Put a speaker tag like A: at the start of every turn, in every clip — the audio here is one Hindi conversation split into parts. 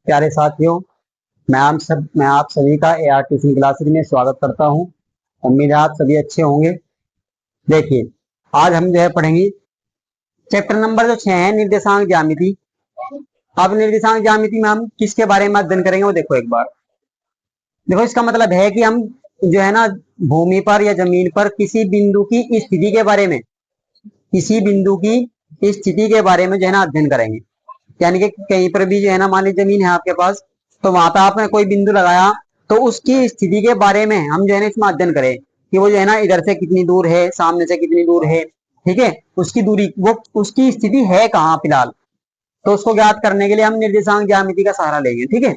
A: प्यारे साथियों, मैं आप सभी का AR ट्यूशन क्लासेस में स्वागत करता हूं। उम्मीद है आप सभी अच्छे होंगे। देखिए, आज हम जो है पढ़ेंगे चैप्टर नंबर जो 6 है, निर्देशांक ज्यामिति। अब निर्देशांक ज्यामिति में हम किसके बारे में अध्ययन करेंगे वो देखो एक बार। देखो, इसका मतलब है कि हम जो है ना भूमि पर या जमीन पर किसी बिंदु की स्थिति के बारे में, किसी बिंदु की स्थिति के बारे में जो है ना अध्ययन करेंगे। यानी कि कहीं पर भी जो है ना, मान लीजिए जमीन है आपके पास, तो वहां पर आपने कोई बिंदु लगाया, तो उसकी स्थिति के बारे में हम जो है ना इसमें अध्ययन करें कि वो जो है ना इधर से कितनी दूर है, सामने से कितनी दूर है, ठीक है, उसकी दूरी, वो उसकी स्थिति है कहाँ फिलहाल। तो उसको ज्ञात करने के लिए हम निर्देशांक ज्यामिति का सहारा लेंगे, ठीक है।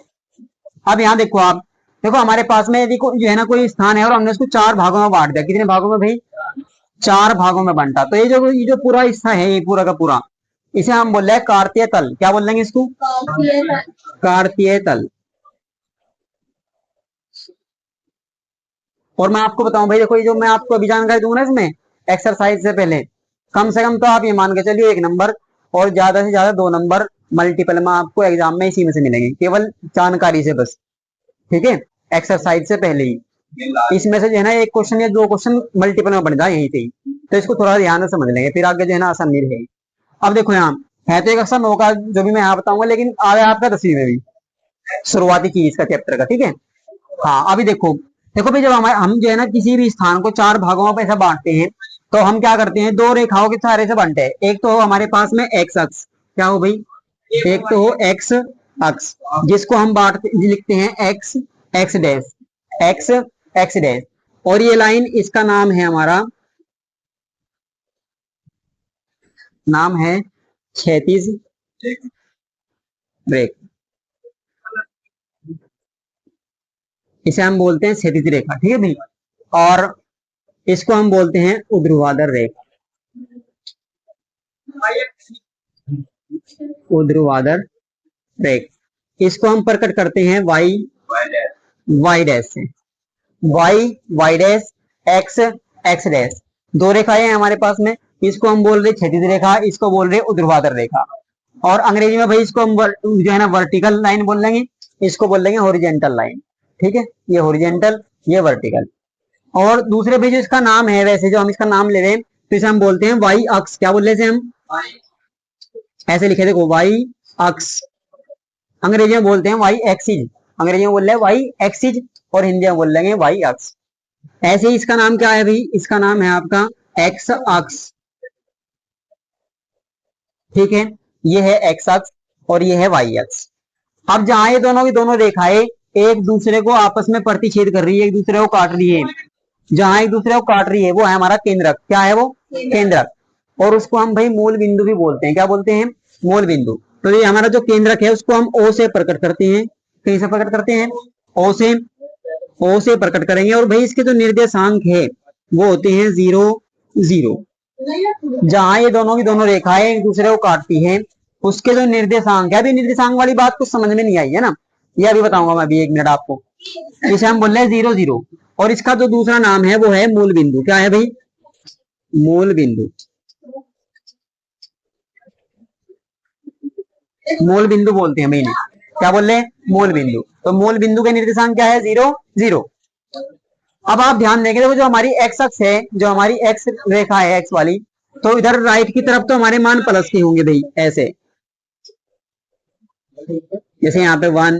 A: अब यहाँ देखो, आप देखो हमारे पास में यदि जो है ना कोई स्थान है और हमने उसको 4 भागों में बांट दिया। कितने भागों में भाई? 4 भागों में बांटा। तो ये जो पूरा हिस्सा है, ये पूरा का पूरा, इसे हम बोल रहे हैं कार्तीय तल। क्या बोल लेंगे इसको? कार्तीय तल। और मैं आपको बताऊं भाई, देखो ये जो मैं आपको अभी जानकारी दूंगा इसमें एक्सरसाइज से पहले, कम से कम तो आप ये मान के चलिए 1 नंबर और ज्यादा से ज्यादा 2 नंबर मल्टीपल में आपको एग्जाम में इसी में से मिलेंगे, केवल जानकारी से बस, ठीक है, एक्सरसाइज से पहले ही। इसमें से जो है ना 1 क्वेश्चन या 2 क्वेश्चन मल्टीपल में बन जाए यहीं से ही, तो इसको थोड़ा ध्यान से समझ लेंगे, फिर आगे जो है ना आसानी रहेगी। अब देखो, यहाँ है तो एक अक्सर मौका जो भी मैं यहाँ बताऊंगा, लेकिन आ रहा है आपका 10वीं में भी, शुरुआती चीज का चैप्टर का, ठीक है। हाँ, अभी देखो, देखो भाई, जब हम जो है ना किसी भी स्थान को 4 भागों में ऐसा बांटते हैं, तो हम क्या करते हैं, 2 रेखाओं के सहारे से बांटते हैं। एक तो हो हमारे पास में एक्स अक्ष, क्या हो भाई? एक तो हो एक्स अक्ष, जिसको हम बांटते लिखते हैं x X dash, X X dash. और ये लाइन, इसका नाम है हमारा, नाम है क्षैतिज रेखा। इसे हम बोलते हैं क्षैतिज रेखा, ठीक है भाई। और इसको हम बोलते हैं ऊर्ध्वाधर रेखा, ऊर्ध्वाधर रेखा। इसको हम प्रकट करते हैं वाई वाई डैश से, Y Y dash, X X dash. 2 रेखाएं हैं हमारे पास में, इसको हम बोल रहे क्षैतिज रेखा, इसको बोल रहे ऊर्ध्वाधर रेखा। और अंग्रेजी में भाई इसको हम जो है ना वर्टिकल लाइन बोल लेंगे, इसको बोल लेंगे हॉरिजेंटल लाइन, ठीक है। ये हॉरिजेंटल, ये वर्टिकल। और दूसरे भी जो इसका नाम है, वैसे जो हम इसका नाम ले रहे हैं, तो इसे हम बोलते हैं वाई अक्ष। क्या बोल रहे हैं हम? ऐसे लिखे, देखो, वाई अक्ष। अंग्रेजी में बोलते हैं वाई एक्सिज, अंग्रेजी में बोल रहे हैं वाई एक्सिज, और हिंदी में बोल लेंगे वाई अक्ष। ऐसे ही इसका नाम क्या है भाई? इसका नाम है आपका एक्स अक्ष, ठीक है। ये है एक्स अक्ष और ये है वाई अक्ष। अब जहां ये दोनों की दोनों रेखाएं एक दूसरे को आपस में प्रतिच्छेद कर रही है, एक दूसरे को काट रही है, जहां एक दूसरे को काट रही है वो है हमारा केंद्रक। क्या है वो? केंद्रक। और उसको हम भाई मूल बिंदु भी बोलते हैं। क्या बोलते हैं? मूल बिंदु। तो ये हमारा जो केंद्रक है उसको हम ओ से प्रकट करते हैं। कैसे प्रकट करते हैं? ओ से, ओ से प्रकट करेंगे। और भाई इसके जो निर्देशांक है वो होते हैं 0 0। जहां ये दोनों की दोनों रेखाएं एक दूसरे को काटती हैं, उसके जो निर्देशांक है, अभी निर्देशांक वाली बात कुछ समझ में नहीं आई है ना, ये अभी बताऊंगा मैं अभी 1 मिनट आपको। इसे हम बोल रहे हैं 0 0। और इसका जो दूसरा नाम है वो है मूल बिंदु। क्या है भाई? मूल बिंदु। मूल बिंदु बोलते हैं भाई इन्हें। क्या बोल रहे हैं? मूल बिंदु। तो मूल बिंदु के निर्देशांक क्या है? 0 0। अब आप ध्यान देंगे, देखो जो हमारी एक्स अक्ष है, जो हमारी एक्स रेखा है, एक्स वाली, तो इधर राइट की तरफ तो हमारे मान प्लस के होंगे भाई, ऐसे। जैसे यहाँ पे 1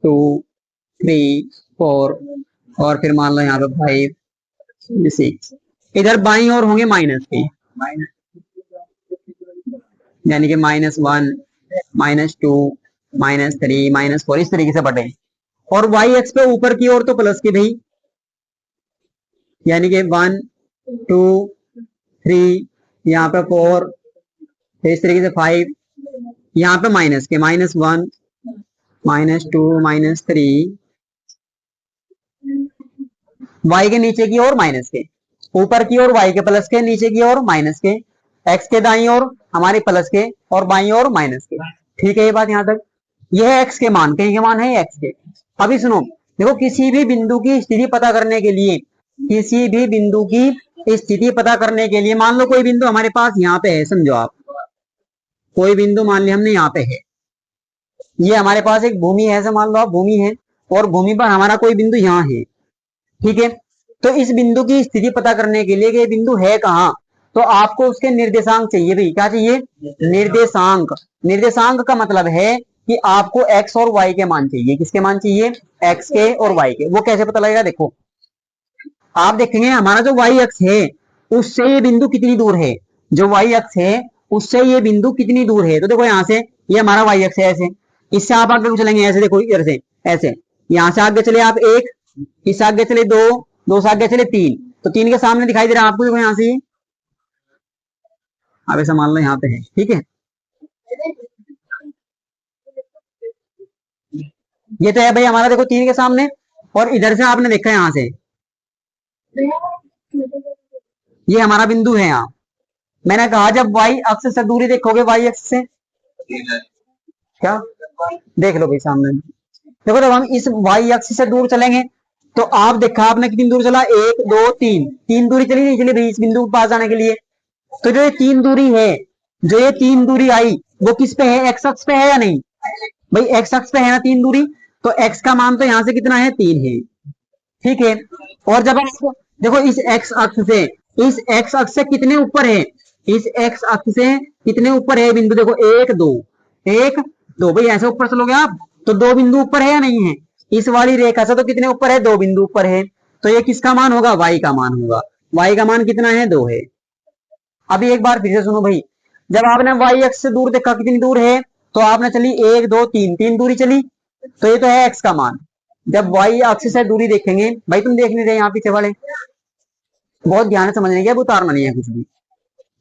A: 2 3 4, और फिर मान लो यहाँ पे 5 6। इधर बाईं ओर होंगे माइनस के, यानी कि -1 -2 -3 -4, इस तरीके से बटे। और वाई एक्स पे ऊपर की ओर तो प्लस के भाई, यानी कि 1 2 3, यहाँ पे 4, इस तरीके से 5, यहाँ पे माइनस के, -1 -2 -3, वाई के नीचे की ओर माइनस के, ऊपर की ओर वाई के प्लस के, नीचे की ओर माइनस के, एक्स के दाई ओर हमारे प्लस के, और बाई ओर माइनस के, ठीक है। ये बात यहां तक, ये है एक्स के मान, कहीं के मान है एक्स के। अभी सुनो, देखो किसी भी बिंदु की स्थिति पता करने के लिए, किसी भी बिंदु की स्थिति पता करने के लिए, मान लो कोई बिंदु हमारे पास यहाँ पे है, समझो आप, कोई बिंदु मान लिया हमने यहाँ पे है, ये हमारे पास एक भूमि है, ऐसे मान लो आप भूमि है, और भूमि पर हमारा कोई बिंदु यहाँ है, ठीक है। तो इस बिंदु की स्थिति पता करने के लिए कि ये बिंदु है कहाँ, तो आपको उसके निर्देशांक चाहिए भाई। क्या चाहिए? निर्देशांक। निर्देशांक का मतलब है कि आपको एक्स और वाई के मान चाहिए। किसके मान चाहिए? एक्स के और वाई के। वो कैसे पता लगेगा? देखो आप देखेंगे हमारा जो वाई अक्ष है उससे ये बिंदु कितनी दूर है, जो वाई अक्ष है उससे ये बिंदु कितनी दूर है। तो देखो यहाँ से ये हमारा वाई अक्ष है, ऐसे इससे आप आगे चलेंगे, ऐसे देखो इधर से ऐसे, यहाँ से आगे चले आप एक, इससे आगे चले दो, दो से आगे चले तीन, तो तीन के सामने दिखाई दे रहा है आपको, देखो यहाँ से आप ऐसा मान लो यहाँ पे है, ठीक है। ये तो है भाई हमारा, देखो तीन के सामने, और इधर से आपने देखा यहाँ से ये हमारा बिंदु है यहाँ। मैंने कहा जब वाई अक्ष से दूरी देखोगे, वाई अक्ष से क्या देख लो भाई सामने, देखो जब हम इस वाई अक्ष से दूर चलेंगे तो आप देखा आपने कितनी दूर चला, एक दो तीन, तीन दूरी चली नहीं चली भाई इस बिंदु के पास जाने के लिए। तो जो ये तीन दूरी है, जो ये तीन दूरी आई वो किस पे है? एक्स अक्ष पे है या नहीं भाई? एक्स अक्ष पे है ना तीन दूरी, तो एक्स का मान तो यहाँ से कितना है? तीन है, ठीक है। और जब आप देखो इस एक्स अक्ष से, इस एक्स अक्ष से कितने ऊपर है, इस एक्स अक्ष से कितने ऊपर है बिंदु? देखो एक दो, एक दो भाई, ऐसे ऊपर चलोगे आप तो दो बिंदु ऊपर है या नहीं है? इस वाली रेखा से तो कितने ऊपर है? दो बिंदु ऊपर है। तो ये किसका मान होगा? वाई का मान होगा। वाई का मान कितना है? दो है। अभी एक बार फिर से सुनो भाई, जब आपने वाई अक्ष से दूर देखा कितनी दूर है, तो आपने चली एक दो तीन, तीन दूरी चली, तो ये तो है एक्स का मान। जब वाई अक्ष से दूरी देखेंगे भाई, तुम देख नहीं रहे यहाँ पीछे वाले, बहुत ध्यान से समझने की, अब उतारना नहीं है कुछ भी।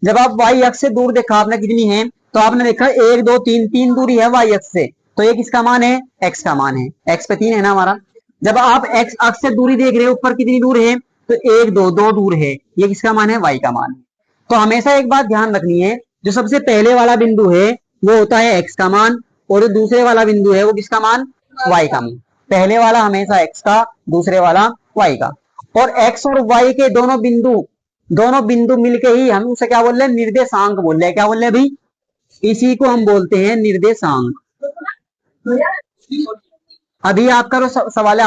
A: जब आप वाई अक्ष से दूर देखा आपने कितनी है, तो आपने देखा एक दो तीन, तीन दूरी है वाई अक्ष से, तो ये किसका मान है? एक्स का मान है। एक्स पे तीन है ना हमारा। जब आप एक्स अक्ष से दूरी देख रहे हो ऊपर कितनी दूर है, तो एक दो, दो दूर है, ये किसका मान है? वाई का मान है। तो हमेशा एक बात ध्यान रखनी है, जो सबसे पहले वाला बिंदु है वो होता है एक्स का मान, और जो दूसरे वाला बिंदु है वो किसका मान? वाई का मान। पहले वाला हमेशा एक्स का, दूसरे वाला वाई का। और एक्स और वाई के दोनों बिंदु मिलके ही हम उसे क्या बोल रहे हैं? निर्देशांक बोल रहे हैं। क्या बोल रहे हैं भाई? इसी को हम बोलते हैं निर्देशांक। अभी आपका जो सवाल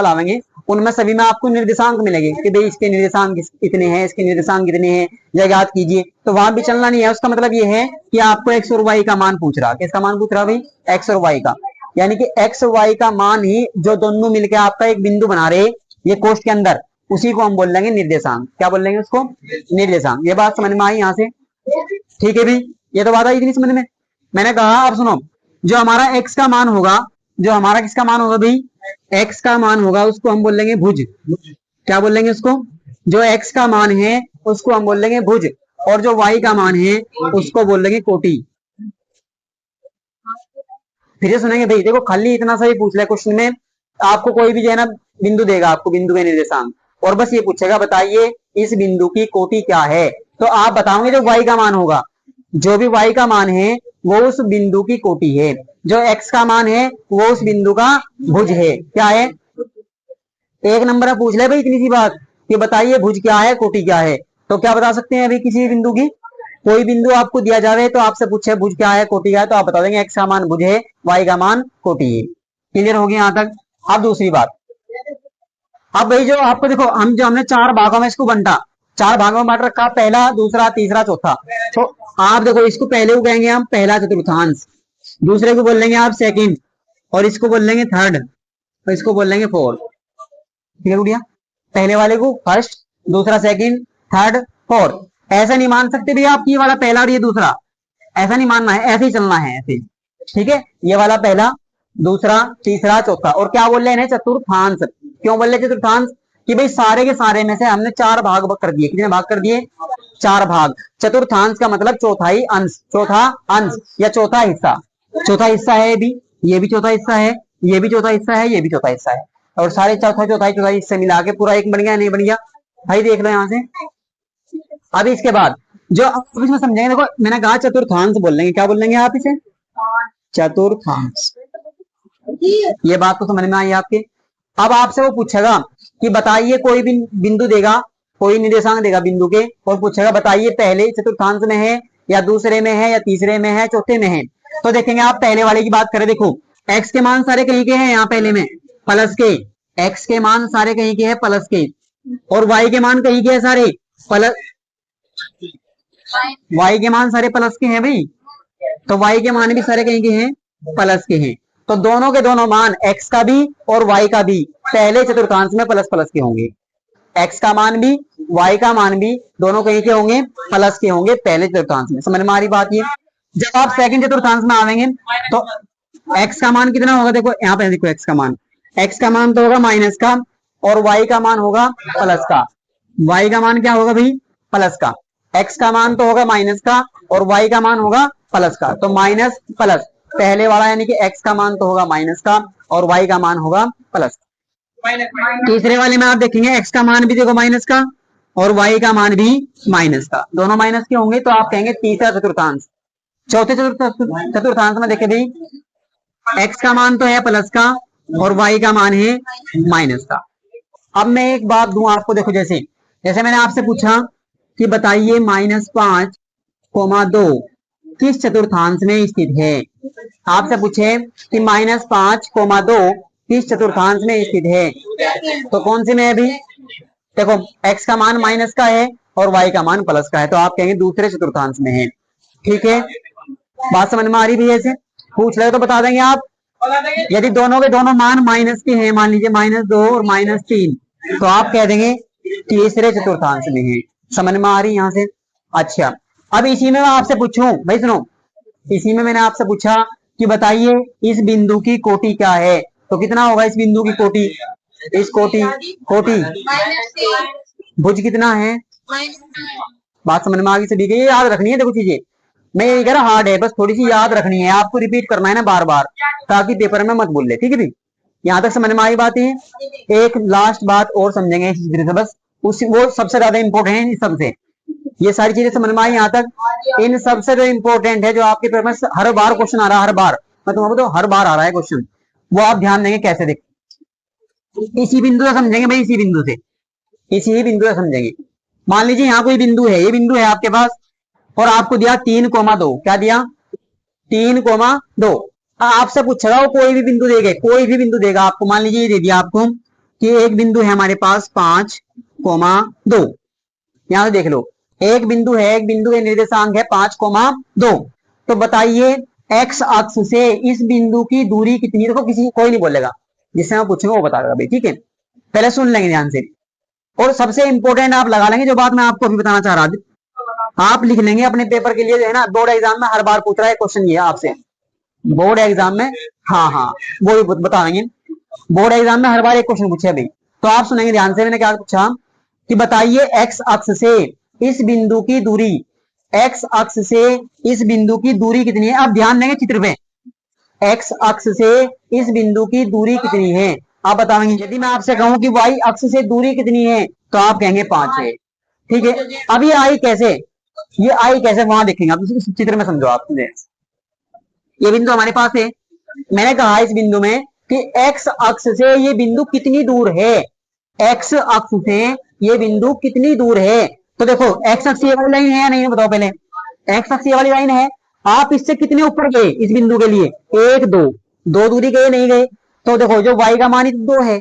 A: आवेंगे उनमें सभी में आपको निर्देशांक मिलेंगे कि भाई इसके निर्देशांक इतने हैं, इसके निर्देशांक कितने हैं, या याद कीजिए। तो वहां भी चलना नहीं है। उसका मतलब ये है कि आपको एक्स और वाई का मान पूछ रहा। किसका मान पूछ रहा भाई? एक्स और वाई का। यानी कि एक्स और वाई का मान ही जो दोनों मिलकर आपका एक बिंदु बना रहे ये कोष्ठ के अंदर, उसी को हम बोल लेंगे निर्देशांक। क्या बोल लेंगे उसको? निर्देशांक। ये बात समझ में आई यहाँ से? ठीक है भाई, ये तो बात आई इतनी समझ में। मैंने कहा अब सुनो, जो हमारा एक्स का मान होगा, जो हमारा किसका मान होगा भाई? एक्स का मान होगा, उसको हम बोल लेंगे भुज। क्या बोल लेंगे उसको? जो एक्स का मान है उसको हम बोल लेंगे भुज, और जो वाई का मान है उसको बोल लेंगे कोटि। फिर से सुनेंगे भाई, देखो खाली इतना सा ही पूछ ले क्वेश्चन में, आपको कोई भी जो है ना बिंदु देगा, आपको बिंदु के निर्देशांक, और बस ये पूछेगा बताइए इस बिंदु की कोटि क्या है। तो आप बताओगे जो वाई का मान होगा, जो भी वाई का मान है वो उस बिंदु की कोटि है, जो एक्स का मान है वो उस बिंदु का भुज है। क्या है? एक नंबर में पूछ ले भाई इतनी सी बात कि बताइए भुज क्या है, कोटि क्या है। तो क्या बता सकते हैं अभी किसी बिंदु की? कोई बिंदु आपको दिया जाए तो आपसे पूछे भुज क्या है, कोटि क्या है, तो आप बता देंगे एक्स का मान भुज है, वाई का मान कोटि है। क्लियर हो गया यहाँ तक? अब दूसरी बात, अब भाई जो आपको देखो हमने चार भागों में इसको बंटा, चार भागों में बांट रखा, पहला दूसरा तीसरा चौथा। तो आप देखो इसको पहले को कहेंगे हम पहला चतुर्थांश, दूसरे को बोल लेंगे आप सेकंड, और इसको बोल लेंगे थर्ड, और इसको बोल लेंगे फोर्थ। ठीक है गुड़िया? पहले वाले को फर्स्ट, दूसरा सेकंड, थर्ड, फोर्थ। ऐसा नहीं मान सकते भैया आप ये वाला पहला और ये दूसरा, ऐसा नहीं मानना है, ऐसे ही चलना है ऐसे। ठीक है? ये वाला पहला, दूसरा, तीसरा, चौथा। और क्या बोल रहे हैं? चतुर्थांश। क्यों बोल रहे चतुर्थांश? कि भाई सारे के सारे में से हमने चार भाग कर दिए। कितने भाग कर दिए? चार भाग। चतुर्थांश का मतलब चौथाई अंश, चौथा अंश या चौथा हिस्सा। चौथा हिस्सा है ये भी चौथा हिस्सा है, ये भी चौथा हिस्सा है, ये भी चौथा हिस्सा है, और सारे चौथा चौथाई चौथाई हिस्से मिला के पूरा एक बन गया, नहीं बन गया भाई? देख लो यहाँ से। अभी इसके बाद जो आप इसमें समझेंगे, देखो मैंने कहा चतुर्थांश बोल लेंगे। क्या बोल लेंगे आप इसे? चतुर्थांश। ये बात तो समझ में आई आपके? अब आपसे वो पूछेगा कि बताइए, कोई भी बिंदु देगा, कोई निर्देशांक देगा बिंदु के, और पूछेगा बताइए पहले चतुर्थांश में है या दूसरे में है या तीसरे में है, चौथे में है। तो देखेंगे आप पहले वाले की बात करें, देखो एक्स के मान सारे कहीं के हैं यहाँ पहले में प्लस के, एक्स के मान सारे कहीं के हैं प्लस के, और वाई के मान कहीं के हैं सारे प्लस, वाई के मान सारे प्लस के हैं भाई, तो वाई के मान भी सारे कहीं के हैं प्लस के हैं। तो दोनों के दोनों मान एक्स का भी और वाई का भी पहले चतुर्थांश में प्लस प्लस के होंगे। एक्स का मान भी वाई का मान भी दोनों कहीं के होंगे प्लस के होंगे पहले चतुर्थांश में। समझ में आ रही बात ये। जब आप सेकंड चतुर्थांश में आवेंगे तो एक्स का मान कितना होगा, देखो यहाँ पे देखो एक्स का मान, एक्स का मान तो होगा माइनस का और वाई का मान होगा प्लस का। वाई का मान क्या होगा भाई, प्लस का। एक्स का मान तो होगा माइनस का और वाई का मान होगा प्लस का, तो माइनस प्लस पहले वाला यानी कि एक्स का मान तो होगा माइनस का और वाई का मान होगा प्लस। तीसरे वाले में आप देखेंगे एक्स का मान भी देखो माइनस का और वाई का मान भी माइनस का, दोनों माइनस के होंगे, तो आप कहेंगे तीसरा चतुर्थांश। चौथे चतुर्थांश में देखे भाई एक्स का मान तो है प्लस का और वाई का मान है माइनस का। अब मैं एक बात दूं आपको, देखो जैसे जैसे मैंने आपसे पूछा कि बताइए -5,2 किस चतुर्थांश में स्थित है। आपसे पूछे कि -5,2 किस चतुर्थांश में स्थित है, तो कौन से में है अभी, देखो एक्स का मान माइनस का है और वाई का मान प्लस का है, तो आप कहेंगे दूसरे चतुर्थांश में है। ठीक है, बात समझ में आ रही भी है। ऐसे पूछ रहे तो बता देंगे आप। यदि दोनों के दोनों मान माइनस के हैं, मान लीजिए -2 और -3, तो आप कह देंगे तीसरे चतुर्थांश में है। समझ में आ रही यहाँ से। अच्छा, अब इसी में मैं आपसे पूछूं भाई, सुनो, इसी में मैंने आपसे पूछा कि बताइए इस बिंदु की कोटि क्या है, तो कितना होगा इस बिंदु की कोटि, इस कोटि भुज कितना है। बात समझ में आ गई सभी के, ये याद रखनी है। देखो चीजें मैं ये कह रहा हार्ड है, बस थोड़ी सी याद रखनी है, आपको रिपीट करना है ना बार बार, ताकि पेपर में मत भूल ले। ठीक है भाई, यहाँ तक समझ में आई बात है। एक लास्ट बात और समझेंगे इस तरह से, बस वो सबसे ज्यादा इंपॉर्टेंट है इन सबसे। ये सारी चीजें समझ में आई यहाँ तक। इन सबसे जो इंपॉर्टेंट है, जो आपके पेपर में हर बार क्वेश्चन आ रहा है, हर बार मैं तुम्हारे तो हर बार आ रहा है क्वेश्चन, वो आप ध्यान देंगे कैसे। देख इसी बिंदु से समझेंगे भाई, इसी बिंदु से, इसी बिंदु से समझेंगे। मान लीजिए यहाँ कोई बिंदु है, ये बिंदु है आपके पास, और आपको दिया 3,2, क्या दिया 3,2। आपसे पूछेगा वो कोई भी बिंदु देगा, कोई भी बिंदु देगा आपको। मान लीजिए ये दे दिया आपको कि एक बिंदु है हमारे पास 5,2, यहां से देख लो एक बिंदु है, एक बिंदु के निर्देशांक है 5,2। तो बताइए एक्स अक्ष से इस बिंदु की दूरी कितनी। देखो किसी कोई नहीं बोलेगा, जिससे मैं पूछूंगा वो बता देगा भाई। ठीक है, पहले सुन लेंगे ध्यान से, और सबसे इंपॉर्टेंट आप लगा लेंगे जो बात मैं आपको अभी बताना चाह रहा था, आप लिख लेंगे अपने पेपर के लिए, जो है ना बोर्ड एग्जाम में हर बार पूछ रहा है क्वेश्चन ये आपसे, बोर्ड एग्जाम में। हाँ हाँ, वो बता देंगे, बोर्ड एग्जाम में हर बार एक क्वेश्चन पूछे भाई, तो आप सुनेंगे ध्यान से। मैंने क्या पूछा कि बताइए एक्स अक्ष से इस बिंदु की दूरी, एक्स अक्ष से इस बिंदु की दूरी कितनी है। आप ध्यान देंगे चित्र पे, एक्स अक्ष से इस बिंदु की दूरी कितनी है आप बताएंगे। यदि मैं आपसे कहूं कि वाई अक्ष से दूरी कितनी है, तो आप कहेंगे 5 है। ठीक है, अब ये आई कैसे, ये आई कैसे वहां देखेंगे आप, इस चित्र में समझो आप। ये बिंदु हमारे पास है, मैंने कहा इस बिंदु में कि एक्स अक्ष से ये बिंदु कितनी दूर है, एक्स अक्ष से ये बिंदु कितनी दूर है। तो देखो एक्स अक्ष ये वाली लाइन है या नहीं, बताओ पहले। एक्स अक्ष ये वाली लाइन है, आप इससे कितने ऊपर गए इस बिंदु के लिए, 1 2, 2 दूरी गए नहीं गए। तो देखो जो वाई का मान 2 है,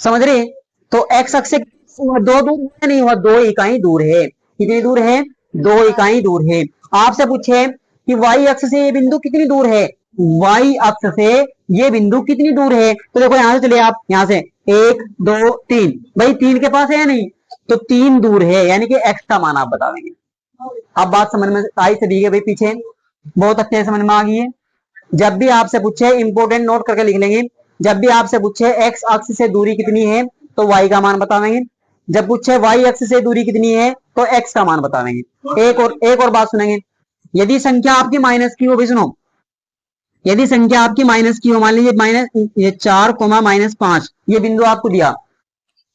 A: समझ रहे। तो एक्स अक्ष से 2 दूर नहीं हुआ, 2 इकाई दूर है। कितनी दूर है, 2 इकाई दूर है। आपसे पूछे कि वाई अक्ष से ये बिंदु कितनी दूर है, वाई अक्ष से ये बिंदु कितनी दूर है। तो देखो यहां से चलिए आप, यहां से 1 2 3, भाई 3 के पास है या नहीं, तो 3 दूर है, यानी कि एक्स का मान आप बता देंगे। अब बात समझ में आई सभी के भाई, पीछे बहुत अच्छे से समझ में आ गई है। जब भी आपसे पूछे, इंपोर्टेंट नोट करके लिख लेंगे, जब भी आपसे पूछे एक्स अक्ष से दूरी कितनी है, तो वाई का मान बता देंगे। जब पूछे वाई अक्ष से दूरी कितनी है, तो एक्स का मान बता देंगे। एक और बात सुनेंगे, यदि संख्या आपकी माइनस की हो, भी सुनो, यदि संख्या आपकी माइनस की हो, मान लीजिए माइनस ये 4, -5, ये बिंदु आपको दिया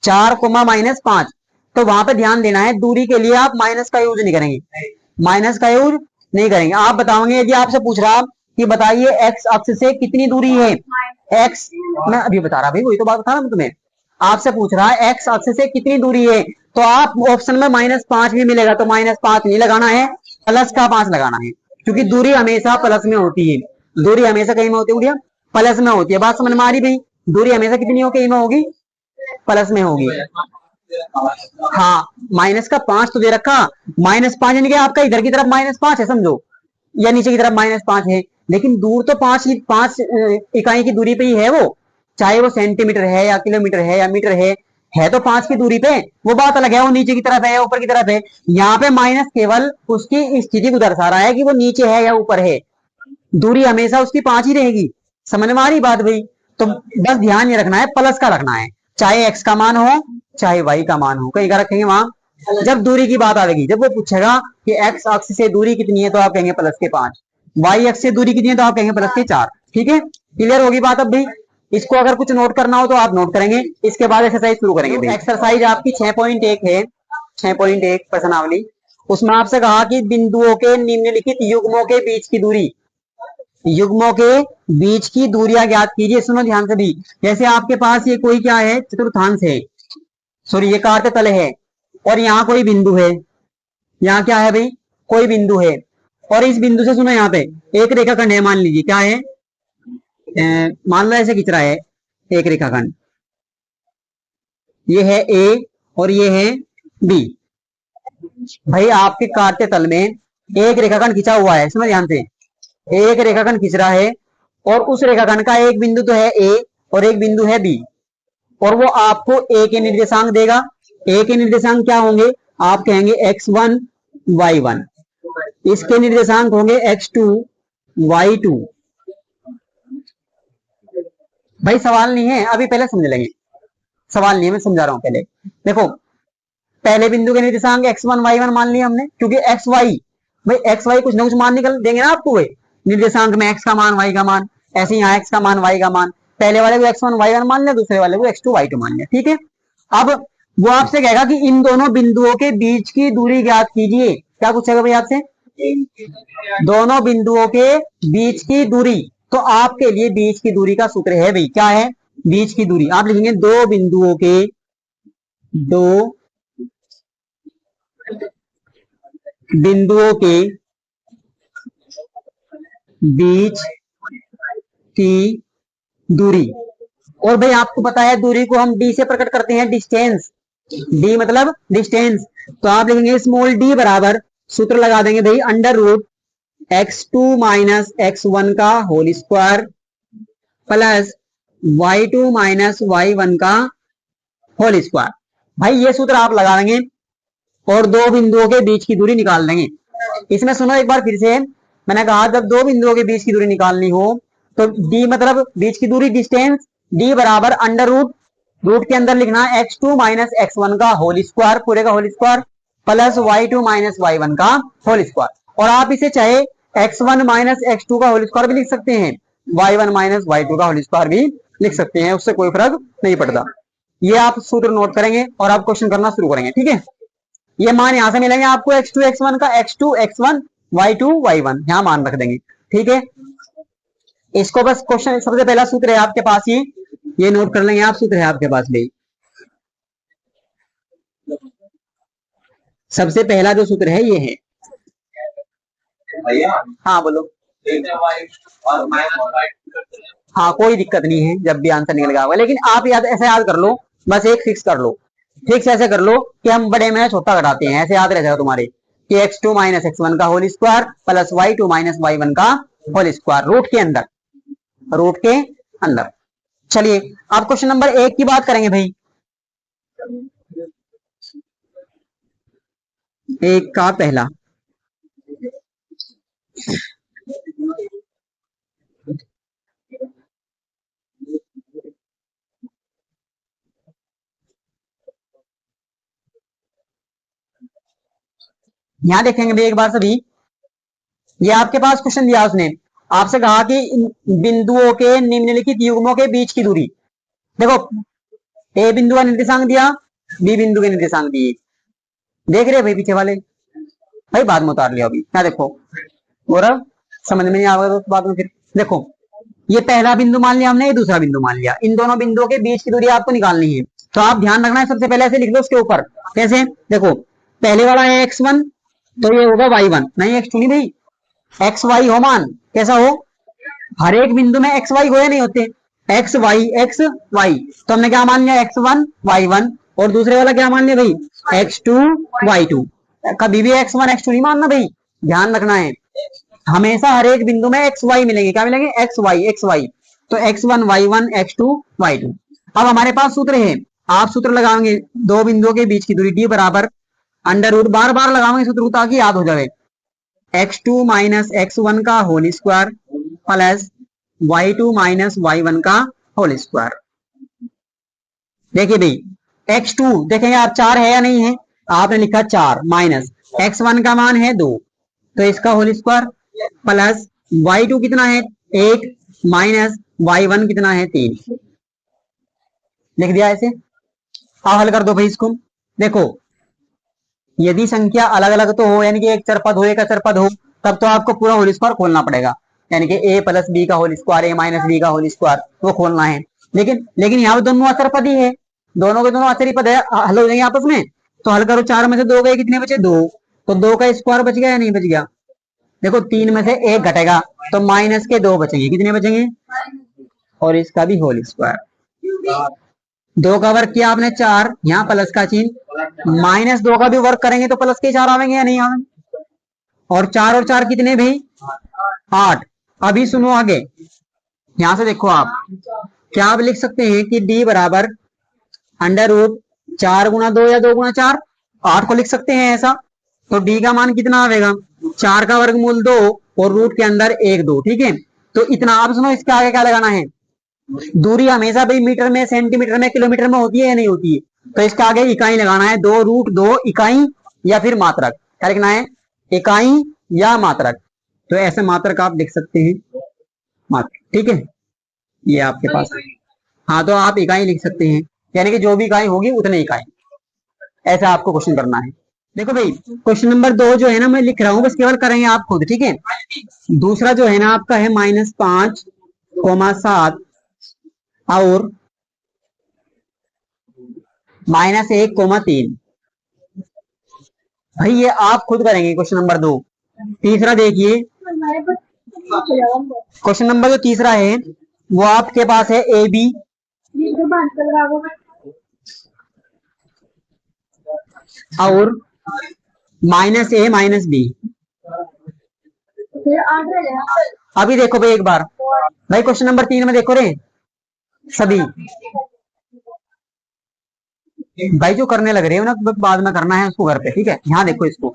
A: 4, -5, तो वहां पे ध्यान देना है, दूरी के लिए आप माइनस का यूज नहीं करेंगे, माइनस का यूज नहीं करेंगे। आप बताओगे, यदि आपसे पूछ रहा कि बताइए एक्स अक्ष से कितनी दूरी है, एक्स मैं अभी बता रहा भाई, वही तो बात बता रहा हूं तुम्हें। आपसे पूछ रहा है एक्स अक्ष से कितनी दूरी है, तो आप ऑप्शन में -5 भी मिलेगा, तो -5 नहीं लगाना है, प्लस का 5 लगाना है, क्योंकि दूरी हमेशा प्लस में होती है, दूरी हमेशा कहीं में होती है। प्लस में होती है। बात समझ में आ रही भाई? दूरी हमेशा कितनी होगी? में होगी, प्लस में होगी। हाँ, -5 तो दे रखा, -5 यानी कि आपका इधर की तरफ -5 है समझो, या नीचे की तरफ -5 है, लेकिन दूर तो 5 इकाई की दूरी पे ही है वो, चाहे वो सेंटीमीटर है या किलोमीटर है या मीटर है तो 5 की दूरी पे। वो बात अलग है, वो नीचे की तरफ है या ऊपर की तरफ है। यहाँ पे माइनस केवल उसकी स्थिति को दर्शा रहा है कि वो नीचे है या ऊपर है। दूरी हमेशा उसकी 5 ही रहेगी। समझ में आ रही बात भाई? तो बस ध्यान ये रखना है, प्लस का रखना है, चाहे एक्स का मान हो चाहे वाई का मान हो। कहीं का रखेंगे वहां जब दूरी की बात आएगी, जब वो पूछेगा कि एक्स अक्ष से दूरी कितनी है तो आप कहेंगे +5, वाई अक्ष से दूरी कितनी है तो आप कहेंगे +4। ठीक है, क्लियर होगी बात अब भाई? इसको अगर कुछ नोट करना हो तो आप नोट करेंगे, इसके बाद एक्सरसाइज शुरू करेंगे। एक्सरसाइज आपकी 6.1 है, 6.1 प्रश्नावली। उसमें आपसे कहा कि बिंदुओं के निम्नलिखित युग्मों के बीच की दूरी, युग्मों के बीच की दूरियां ज्ञात कीजिए। सुनो ध्यान से भी, जैसे आपके पास ये कोई क्या है, चतुर्थांश है, सॉरी ये कार्य तल है, और यहाँ कोई बिंदु है, यहाँ क्या है भाई, कोई बिंदु है, और इस बिंदु से सुनो यहाँ पे एक रेखाखंड है, मान लीजिए क्या है, मान लो ऐसे खिंच रहा है एक रेखाखंड, ये है ए और ये है बी। भाई आपके कार्य तल में एक रेखाखंड खिंचा हुआ है, समझ ध्यान से, एक रेखाखंड खिंच रहा है, और उस रेखाखंड का एक बिंदु तो है ए और एक बिंदु है बी, और वो आपको ए के निर्देशांक देगा। ए के निर्देशांक क्या होंगे, आप कहेंगे x1 y1, इसके निर्देशांक होंगे x2 y2। भाई सवाल नहीं है, अभी पहले समझ लेंगे, सवाल नहीं है, मैं समझा रहा हूं पहले। देखो, पहले बिंदु के निर्देशांक x1 y1 मान लिया हमने, क्योंकि x y, भाई x y कुछ ना कुछ मान निकल देंगे ना आपको, वे निर्देशांक में x का मान y का मान, ऐसे यहाँ x का मान y का मान, पहले वाले को x1 y1 मान लिया, दूसरे वाले को x2 y2 मान लिया। ठीक है, अब वो आपसे कहेगा कि इन दोनों बिंदुओं के बीच की दूरी ज्ञात कीजिए। क्या पूछेगा भाई आपसे? दोनों बिंदुओं के बीच की दूरी। तो आपके लिए बीच की दूरी का सूत्र है भाई, क्या है बीच की दूरी? आप लिखेंगे दो बिंदुओं के, दो बिंदुओं के बीच की दूरी। और भाई आपको पता है दूरी को हम डी से प्रकट करते हैं, डिस्टेंस, डी मतलब डिस्टेंस। तो आप लिखेंगे स्मॉल डी बराबर, सूत्र लगा देंगे भाई, √x2 - x1 का whole square plus y2 - y1 का होल स्क्वायर। भाई ये सूत्र आप लगा देंगे और दो बिंदुओं के बीच की दूरी निकाल देंगे। इसमें सुनो एक बार फिर से, मैंने कहा जब दो बिंदुओं के बीच की दूरी निकालनी हो तो डी मतलब बीच की दूरी, डिस्टेंस, डी बराबर रूट के अंदर लिखना है x2 - x1 का होल स्क्वायर, पूरे का whole square, plus y2 - y1 का होल स्क्वायर। और आप इसे चाहे x1 - x2 का होल स्क्वायर भी लिख सकते हैं, y1 - y2 का होल स्क्वायर भी लिख सकते हैं, उससे कोई फर्क नहीं पड़ता। ये आप सूत्र नोट करेंगे और आप क्वेश्चन करना शुरू करेंगे। ठीक है, ये मान यहां से मिलेंगे आपको x2 x1 का, x2 x1 y2 y1 यहां मान रख देंगे। ठीक है, इसको बस क्वेश्चन, सबसे पहला सूत्र है आपके पास, ये नोट कर लेंगे आप, सूत्र है आपके पास भाई, सबसे पहला जो सूत्र है ये है। हाँ बोलो। हाँ कोई दिक्कत नहीं है, जब भी आंसर निकल गया, लेकिन आप याद ऐसे याद कर लो, बस एक फिक्स कर लो, फिक्स ऐसे कर लो कि हम बड़े में छोटा घटाते हैं, ऐसे याद रह जाएगा तुम्हारे कि x2 - x1 का whole square plus y2 - y1 का होल स्क्वायर, रूट के अंदर, रूट के अंदर। चलिए अब क्वेश्चन नंबर 1 की बात करेंगे भाई, एक का पहला, यहां देखेंगे भाई एक बार सभी, ये आपके पास क्वेश्चन दिया उसने, आपसे कहा कि बिंदुओं के निम्नलिखित युग्मों के बीच की दूरी। देखो, ए बिंदु का निर्देशांक दिया, बी बिंदु के निर्देशांक दिए, देख रहे भाई पीछे वाले, भाई बाद में उतार लिया अभी, क्या देखो गौरव, समझ में नहीं आएगा तो बाद में फिर देखो, ये पहला बिंदु मान लिया हमने, ये दूसरा बिंदु मान लिया, इन दोनों बिंदुओं के बीच की दूरी आपको निकालनी है। तो आप ध्यान रखना है, सबसे पहले ऐसे लिख लो उसके ऊपर, कैसे, देखो पहले वाला है x1 तो ये होगा y1, नहीं x2 नहीं भाई, xy हो मान, कैसा हो हर एक बिंदु में एक्स वाई हो या नहीं होते, एक्स वाई, तो हमने क्या मान लिया, एक्स वन वाई वन, और दूसरे वाला क्या मान लिया भाई, एक्स टू वाई टू। कभी भी एक्स वन एक्स टू नहीं मानना भाई, ध्यान रखना है, हमेशा हर एक बिंदु में एक्स वाई मिलेंगे, क्या मिलेंगे, एक्स वाई, तो X one X two Y two. अब हमारे पास सूत्र है, आप सूत्र लगाएंगे, दो बिंदुओं के बीच की दूरी डी बराबर अंडर रूट, बार बार लगाएंगे सूत्र ताकि याद हो जाए, x two minus x one का whole square plus Y two minus y one का होल स्क्वायर। देखिए भाई, एक्स टू देखेंगे आप, चार है या नहीं है, आपने लिखा चार, माइनस एक्स वन का मान है दो, तो इसका whole square plus Y two कितना है एक, माइनस वाई वन कितना है तीन। लिख दिया ऐसे, अब हल कर दो भाई इसको। देखो, यदि संख्या अलग अलग तो हो, यानी कि एक चरपद हो एक अचरपद हो, तब तो आपको पूरा होल स्क्वायर खोलना पड़ेगा, यानी कि ए प्लस बी का होल स्क्वायर, ए माइनस बी का होल स्क्वायर, वो खोलना है। लेकिन यहाँ पे दोनों अचरपद ही है, दोनों के दोनों अचर पद है, हल हो जाएंगे आपस में, तो हल करो, चार में से दो गए, कितने बचे, दो, तो दो का स्क्वायर बच गया या नहीं बच गया। देखो, तीन में से एक घटेगा, तो माइनस के दो बचेंगे, कितने बचेंगे, और इसका भी होल स्क्वायर। दो का वर्ग किया आपने चार, यहाँ प्लस का चिन्ह, माइनस दो का भी वर्ग करेंगे तो प्लस के चार आवेंगे या नहीं आवेंगे, और चार कितने भाई, आठ। अभी सुनो आगे, यहां से देखो आप, क्या आप लिख सकते हैं कि डी बराबर अंडर रूट चार गुना दो या दो गुना चार, आठ को लिख सकते हैं ऐसा, तो डी का मान कितना आएगा, चार का वर्गमूल दो और रूट के अंदर एक दो, ठीक है। तो इतना आप सुनो, इसके आगे क्या लगाना है, दूरी हमेशा भाई मीटर में, सेंटीमीटर में, किलोमीटर में होती है या नहीं होती है, तो इसके आगे इकाई लगाना है, दो रूट दो इकाई या फिर मात्रक, क्या लिखना है, इकाई या मात्रक, तो ऐसे मात्रक आप लिख सकते हैं, मात्रक, ठीक है, ये आपके पास है। हाँ, तो आप इकाई लिख सकते हैं, यानी कि जो भी इकाई होगी उतने इकाई, ऐसा आपको क्वेश्चन करना है। देखो भाई, क्वेश्चन नंबर दो जो है ना, मैं लिख रहा हूँ, बस केवल करेंगे आप खुद, ठीक है। दूसरा जो है ना आपका है -5,7 और -1,3, भाई ये आप खुद करेंगे क्वेश्चन नंबर दो। तीसरा देखिए, क्वेश्चन नंबर जो तीसरा है वो आपके पास है ए बी और -a - b। अभी देखो भाई एक बार, भाई क्वेश्चन नंबर 3 में देखो रे सभी, भाई जो करने लग रहे हो ना बाद में करना है उसको घर पे, ठीक है। यहाँ देखो इसको,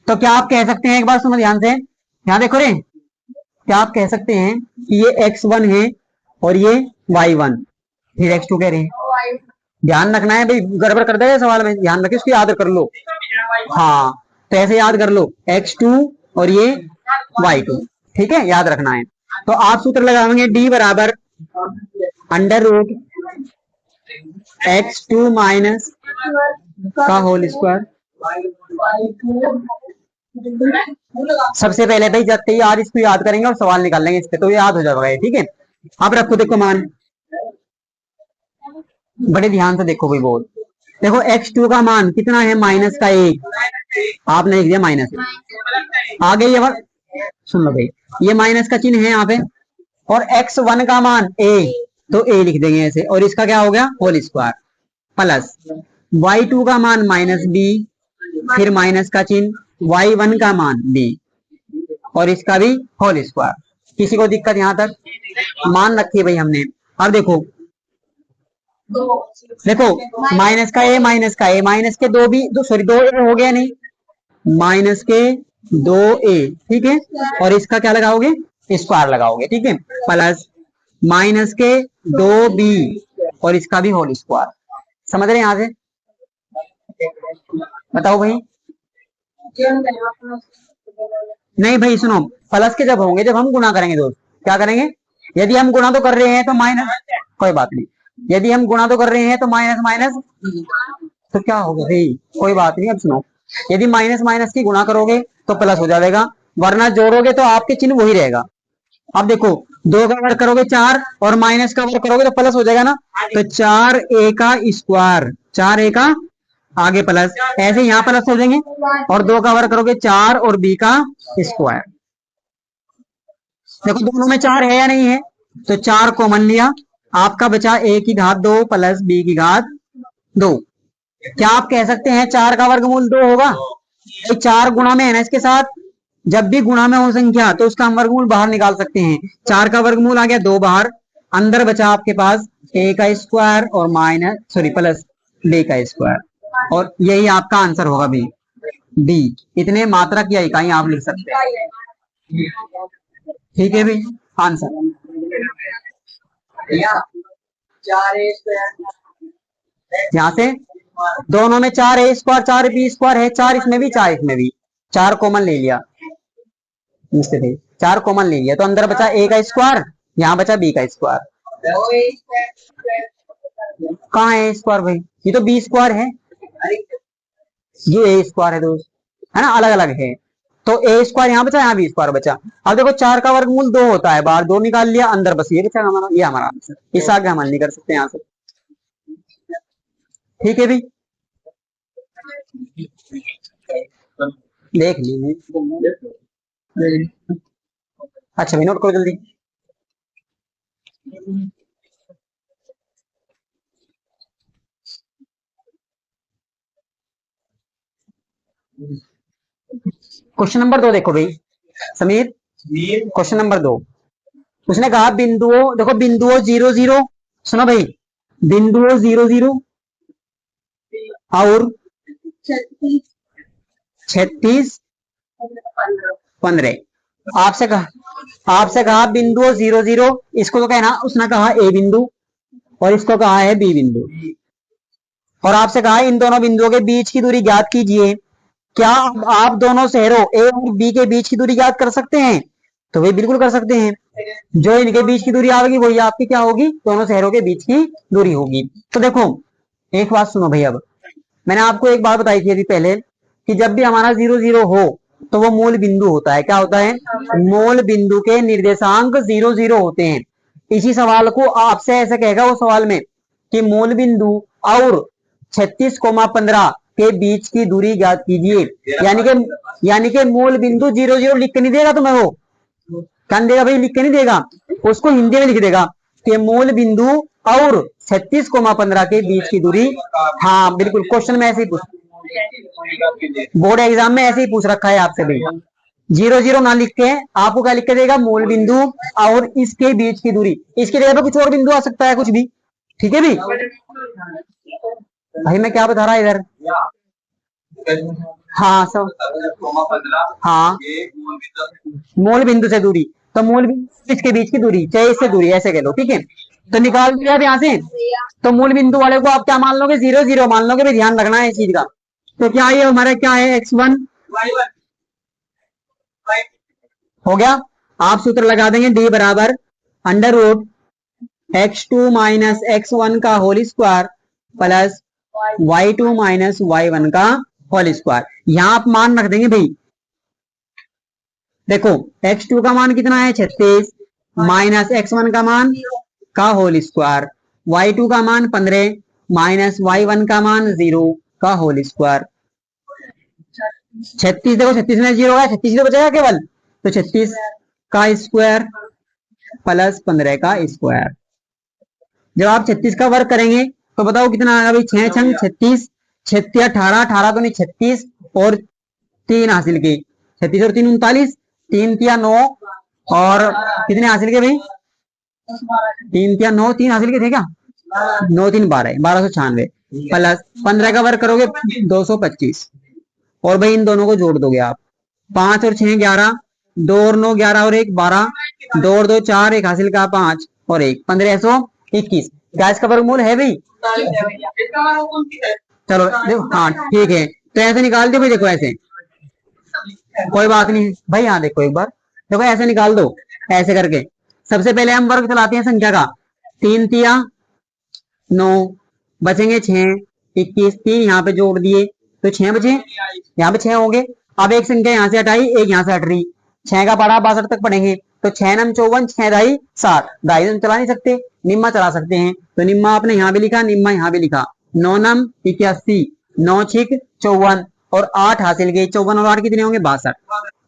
A: तो क्या आप कह सकते हैं, एक बार सुनो ध्यान से, यहाँ देखो रे, क्या आप कह सकते हैं कि ये x1 है और ये y1, फिर x2 कह रहे हैं, ध्यान रखना है भाई, गड़बड़ कर देगा सवाल में, ध्यान रखिए, उसको याद कर लो। हाँ, तो ऐसे याद कर लो, x2 और ये y2, ठीक है, याद रखना है। तो आप सूत्र लगाएंगे, d बराबर अंडर रूट x2 माइनस का होल स्क्वायर। सबसे पहले भाई जब यार इसको याद करेंगे और सवाल निकाल लेंगे इस पे, तो याद हो जाएगा, ठीक है। अब रखो, देखो मान, बड़े ध्यान से देखो भाई, बहुत देखो, x2 का मान कितना है, -1, आपने लिख दिया -1, आगे ये सुन लो भाई, ये माइनस का चिन्ह है यहाँ पे, और x1 का मान a, तो a लिख देंगे ऐसे, और इसका क्या हो गया, होल स्क्वायर प्लस y2 का मान -b, फिर माइनस का चिन्ह, y1 का मान b, और इसका भी होल स्क्वायर। किसी को दिक्कत यहां तक, मान रखी भाई हमने। अब देखो माइनस का a माइनस के दो भी दो, सॉरी 2a हो गया नहीं, माइनस के 2a, ठीक है, और इसका क्या लगाओगे, स्क्वायर लगाओगे, ठीक है, प्लस माइनस के 2b और इसका भी होल स्क्वायर। समझ रहे हैं यहां से, बताओ भाई। नहीं भाई सुनो, प्लस के जब होंगे, जब हम गुणा करेंगे दोस्त, क्या करेंगे, यदि हम गुणा तो कर रहे हैं तो माइनस, कोई बात नहीं, यदि हम गुणा तो कर रहे हैं तो माइनस माइनस, तो क्या होगा भाई, कोई बात नहीं। अब सुनो, यदि माइनस माइनस की गुणा करोगे तो प्लस हो जाएगा, वरना जोड़ोगे तो आपके चिन्ह वही रहेगा। अब देखो, दो का वर्ग करोगे चार, और माइनस का वर्ग करोगे तो प्लस हो जाएगा ना, तो 4a का स्क्वायर, 4a का आगे प्लस, ऐसे यहाँ प्लस हो जाएंगे, और दो का वर्ग करोगे चार और b का स्क्वायर, देखो दोनों में 4 है या नहीं है, तो 4 कॉमन लिया, आपका बचा a की घात 2 प्लस b की घात 2। क्या आप कह सकते हैं 4 का वर्गमूल 2 होगा? तो 4 गुणा में है ना इसके साथ, जब भी गुणा में हो संख्या तो उसका हम वर्गमूल बाहर निकाल सकते हैं। 4 का वर्गमूल आ गया 2 बाहर, अंदर बचा आपके पास a का स्क्वायर और माइनस सॉरी प्लस b का स्क्वायर, और यही आपका आंसर होगा बी। बी इतने मात्रक या इकाई आप लिख सकते हैं। ठीक है भाई, आंसर यहाँ से दोनों में 4 a स्क्वायर 4 b स्क्वायर है, 4 इसमें भी 4 इसमें भी, 4 कॉमन ले लिया, 4 कॉमन ले लिया तो अंदर बचा a का स्क्वायर, यहाँ बचा b का स्क्वायर। कहाँ है स्क्वायर भाई? ये तो b स्क्वायर है, ये a स्क्वायर है दोस्त, है ना, अलग अलग है। तो a स्क्वायर यहाँ बचा, यहाँ b स्क्वायर बचा। अब देखो 4 का वर्गमूल 2 होता है, बाहर 2 निकाल लिया, अंदर बस ये बचा हमारा, ये हमारा आंसर। इस आगे हम हल नहीं कर सकते यहाँ से। ठीक है भाई, देख लीजिए। अच्छा भाई नोट करो जल्दी। क्वेश्चन नंबर 2 देखो भाई समीर, क्वेश्चन नंबर 2 उसने कहा बिंदुओं, देखो बिंदुओं 0 0, सुनो भाई, बिंदुओं 0 0 और 36 15। आपसे कहा बिंदुओं 0 0, इसको तो कहना, उसने कहा ए बिंदु और इसको कहा है बी बिंदु, और आपसे कहा इन दोनों बिंदुओं के बीच की दूरी ज्ञात कीजिए। क्या आप दोनों शहरों ए और बी के बीच की दूरी ज्ञात कर सकते हैं? तो वे बिल्कुल कर सकते हैं। जो इनके बीच की दूरी आएगी वही आपकी क्या होगी? दोनों शहरों के बीच की दूरी होगी। तो देखो एक बात सुनो भाई, अब मैंने आपको एक बात बताई थी अभी पहले कि जब भी हमारा 0 0 हो तो वो मूल बिंदु होता है। क्या होता है? मूल बिंदु के निर्देशांक 0 0 होते हैं। इसी सवाल को आपसे ऐसे कहेगा वो सवाल में कि मूल बिंदु और 36,15 के बीच की दूरी ज्ञात कीजिए। यानी कि मूल बिंदु 0 0 लिख के नहीं देगा तुम्हें, वो क्या देगा भाई? लिख के नहीं देगा, उसको हिंदी में लिख देगा कि मूल बिंदु और 36,15 के बीच की दूरी। हाँ बिल्कुल, क्वेश्चन में ऐसे ही पूछ, बोर्ड एग्जाम में ऐसे ही पूछ रखा है आपसे भी। 0 0 ना लिख के आपको क्या लिख के देगा? मूल बिंदु और इसके बीच की दूरी। इसके जगह पे कुछ और बिंदु आ सकता है, कुछ भी। ठीक है भाई, भाई मैं क्या बता रहा इधर? हाँ सब, हाँ मूल बिंदु से दूरी, तो मूल बिंदु इसके बीच की दूरी, चाहे इससे दूरी ऐसे कह लो। ठीक है, तो निकाल दिया अब यहाँ से, तो मूल बिंदु वाले को आप क्या मान लोगे? 0 0 मान लोगे भाई, ध्यान रखना है इस चीज का। तो क्या ये हमारा क्या है? x1 हो गया। आप सूत्र लगा देंगे d बराबर under root x2 minus x1 का whole square plus y2 minus y1 का होल स्क्वायर। यहां आप मान रख देंगे भाई, देखो x2 का मान कितना है? 36 माइनस x1 का मान का होल स्क्वायर, y2 का मान 15 माइनस y1 का मान 0 का होल स्क्वायर। 36 देखो 36 में 0 है, 36 तो बचेगा केवल, तो 36 का स्क्वायर प्लस 15 का स्क्वायर। जब आप 36 का वर्ग करेंगे तो बताओ कितना आएगा भाई? 6 छंग 36, 36 18, 18 तो नहीं 36 और 3 हासिल की, 36 और 3 39, 3 तिया 9 और कितने हासिल के भाई? 3 तिया 9, 3 हासिल के थे क्या? 9 3 12, 1296 प्लस 15 का वर्ग करोगे 225, और भाई इन दोनों को जोड़ दोगे आप, 5 और 6 11, 2 और 9 11 और 1 12, 2 और 2 4, एक हासिल का 5 और 1 1521। क्या इसका वर्गमूल है भाई? चलो देखो, हाँ ठीक है, तो ऐसे निकाल दो भाई। देखो ऐसे कोई बात नहीं भाई, यहाँ देखो एक बार, देखो ऐसे निकाल दो, ऐसे करके। सबसे पहले हम वर्ग चलाते हैं संख्या का, 3 तिया 9, बचेंगे 6 21, 3 यहाँ पे जोड़ दिए तो 6 बचे, यहाँ पे 6 होंगे। अब एक संख्या यहाँ से हटाई, एक यहाँ से हट रही, 6 का पढ़ा 62 तक पढ़ेंगे, तो 6 नम 54, 6 दाई 60, दाई तो चला नहीं सकते, निम्मा चला सकते हैं, तो निम्मा आपने यहाँ भी लिखा, निम्मा यहाँ भी लिखा, 9 नम 81, 9 6 54 और 8 हासिल गए, 54 और 8 कितने होंगे? 62।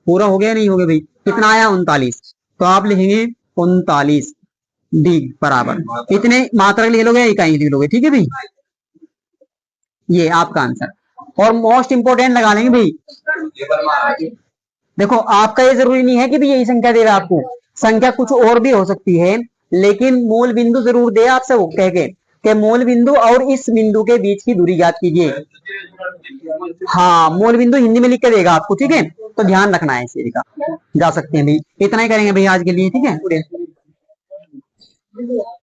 A: पूरा हो गया नहीं हो गया भाई? कितना आया? 39। तो आप लिखेंगे 39 डी बराबर इतने मात्रक लिख लोगे, इकाई लिख लोगे, ठीक है भाई, ये आपका आंसर। और मोस्ट इंपोर्टेंट लगा लेंगे भाई, देखो आपका ये जरूरी नहीं है कि भाई यही संख्या देगा आपको, संख्या कुछ और भी हो सकती है, लेकिन मूल बिंदु जरूर दे आपसे वो कह के मूल बिंदु और इस बिंदु के बीच की दूरी ज्ञात कीजिए। हाँ, मूल बिंदु हिंदी में लिख के देगा आपको, ठीक है, तो ध्यान रखना है इस चीज का। जा सकते हैं भाई, इतना ही करेंगे भाई आज के लिए, ठीक है।